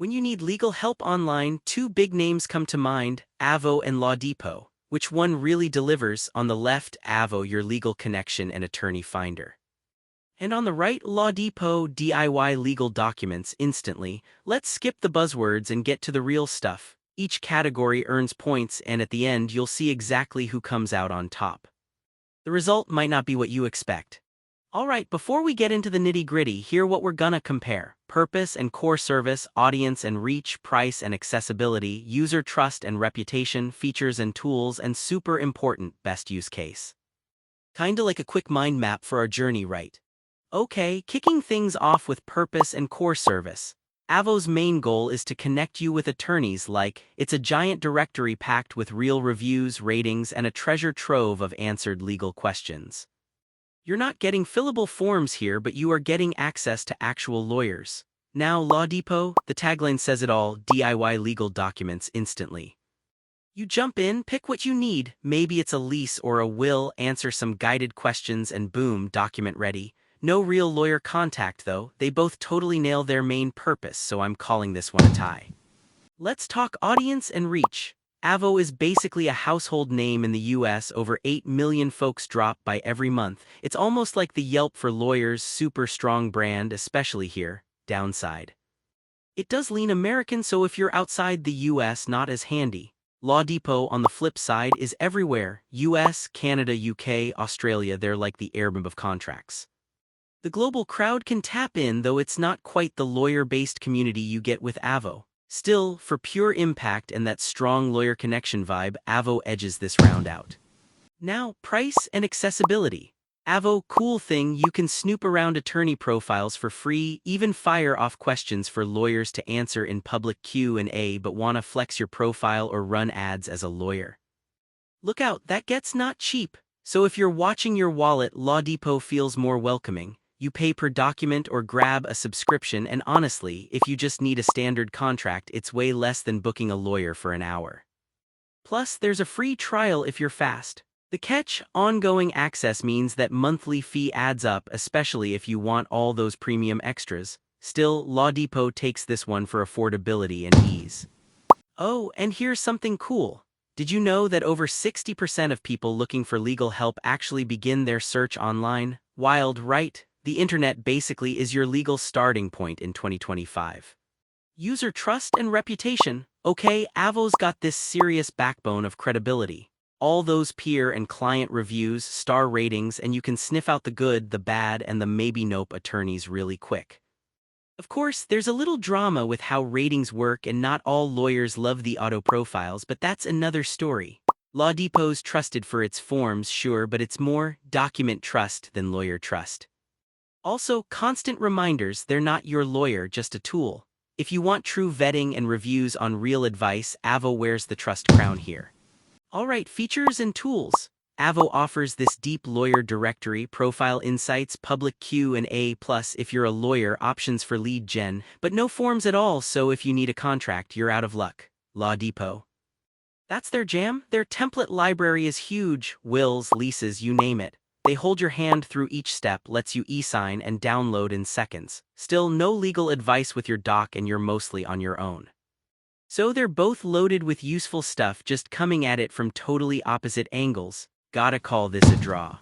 When you need legal help online, two big names come to mind, Avvo and LawDepot. Which one really delivers? On the left, Avvo, your legal connection and attorney finder. And on the right, LawDepot, DIY legal documents instantly. Let's skip the buzzwords and get to the real stuff. Each category earns points, and at the end you'll see exactly who comes out on top. The result might not be what you expect. Alright, before we get into the nitty-gritty, here what we're gonna compare. Purpose and core service, audience and reach, price and accessibility, user trust and reputation, features and tools, and super important, best use case. Kinda like a quick mind map for our journey, right? Okay, kicking things off with purpose and core service. Avvo's main goal is to connect you with attorneys. It's a giant directory packed with real reviews, ratings, and a treasure trove of answered legal questions. You're not getting fillable forms here, but you are getting access to actual lawyers. Now, LawDepot, the tagline says it all, DIY legal documents instantly. You jump in, pick what you need, maybe it's a lease or a will, answer some guided questions, and boom, document ready. No real lawyer contact though, they both totally nail their main purpose, so I'm calling this one a tie. Let's talk audience and reach. Avvo is basically a household name in the US, over 8 million folks drop by every month. It's almost like the Yelp for lawyers, super strong brand, especially here. Downside: it does lean American, so if you're outside the US, not as handy. LawDepot, on the flip side, is everywhere. US, Canada, UK, Australia, they're like the Airbnb of contracts. The global crowd can tap in, though it's not quite the lawyer-based community you get with Avvo. Still, for pure impact and that strong lawyer connection vibe, Avvo edges this round out. Now, price and accessibility. Avvo, cool thing, you can snoop around attorney profiles for free, even fire off questions for lawyers to answer in public Q&A, but wanna flex your profile or run ads as a lawyer. Look out, that gets not cheap. So if you're watching your wallet, LawDepot feels more welcoming. You pay per document or grab a subscription, and honestly, if you just need a standard contract, it's way less than booking a lawyer for an hour. Plus, there's a free trial if you're fast. The catch: ongoing access means that monthly fee adds up, especially if you want all those premium extras. Still, LawDepot takes this one for affordability and ease. Oh, and here's something cool. Did you know that over 60% of people looking for legal help actually begin their search online? Wild, right? The internet basically is your legal starting point in 2025. User trust and reputation. Okay, Avvo's got this serious backbone of credibility. All those peer and client reviews, star ratings, and you can sniff out the good, the bad, and the maybe nope attorneys really quick. Of course, there's a little drama with how ratings work, and not all lawyers love the auto profiles, but that's another story. LawDepot's trusted for its forms, sure, but it's more document trust than lawyer trust. Also, constant reminders: they're not your lawyer, just a tool. If you want true vetting and reviews on real advice, Avvo wears the trust crown here. Alright, features and tools. Avvo offers this deep lawyer directory, profile insights, public Q&A, plus, if you're a lawyer, options for lead gen, but no forms at all, so if you need a contract, you're out of luck. LawDepot, that's their jam. Their template library is huge: wills, leases, you name it. They hold your hand through each step, lets you e-sign and download in seconds. Still, no legal advice with your doc, and you're mostly on your own. So they're both loaded with useful stuff, just coming at it from totally opposite angles. Gotta call this a draw.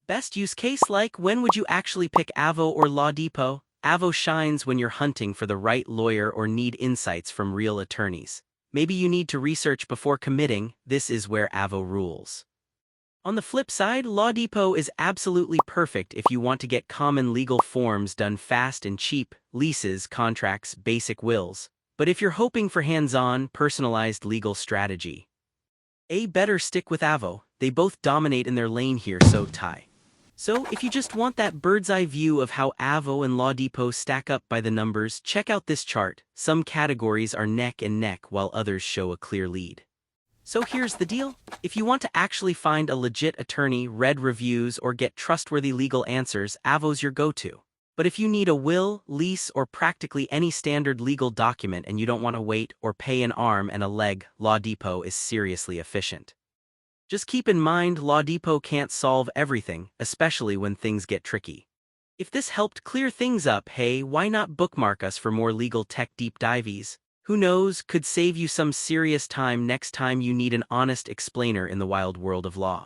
Best use case: when would you actually pick Avvo or LawDepot? Avvo shines when you're hunting for the right lawyer or need insights from real attorneys. Maybe you need to research before committing. This is where Avvo rules. On the flip side, LawDepot is absolutely perfect if you want to get common legal forms done fast and cheap: leases, contracts, basic wills. But if you're hoping for hands-on, personalized legal strategy, better stick with Avvo. They both dominate in their lane here, so tie. So if you just want that bird's-eye view of how Avvo and LawDepot stack up by the numbers, check out this chart. Some categories are neck and neck, while others show a clear lead. So here's the deal. If you want to actually find a legit attorney, read reviews, or get trustworthy legal answers, Avvo's your go-to. But if you need a will, lease, or practically any standard legal document and you don't want to wait or pay an arm and a leg, LawDepot is seriously efficient. Just keep in mind, LawDepot can't solve everything, especially when things get tricky. If this helped clear things up, hey, why not bookmark us for more legal tech deep dives? Who knows, could save you some serious time next time you need an honest explainer in the wild world of law.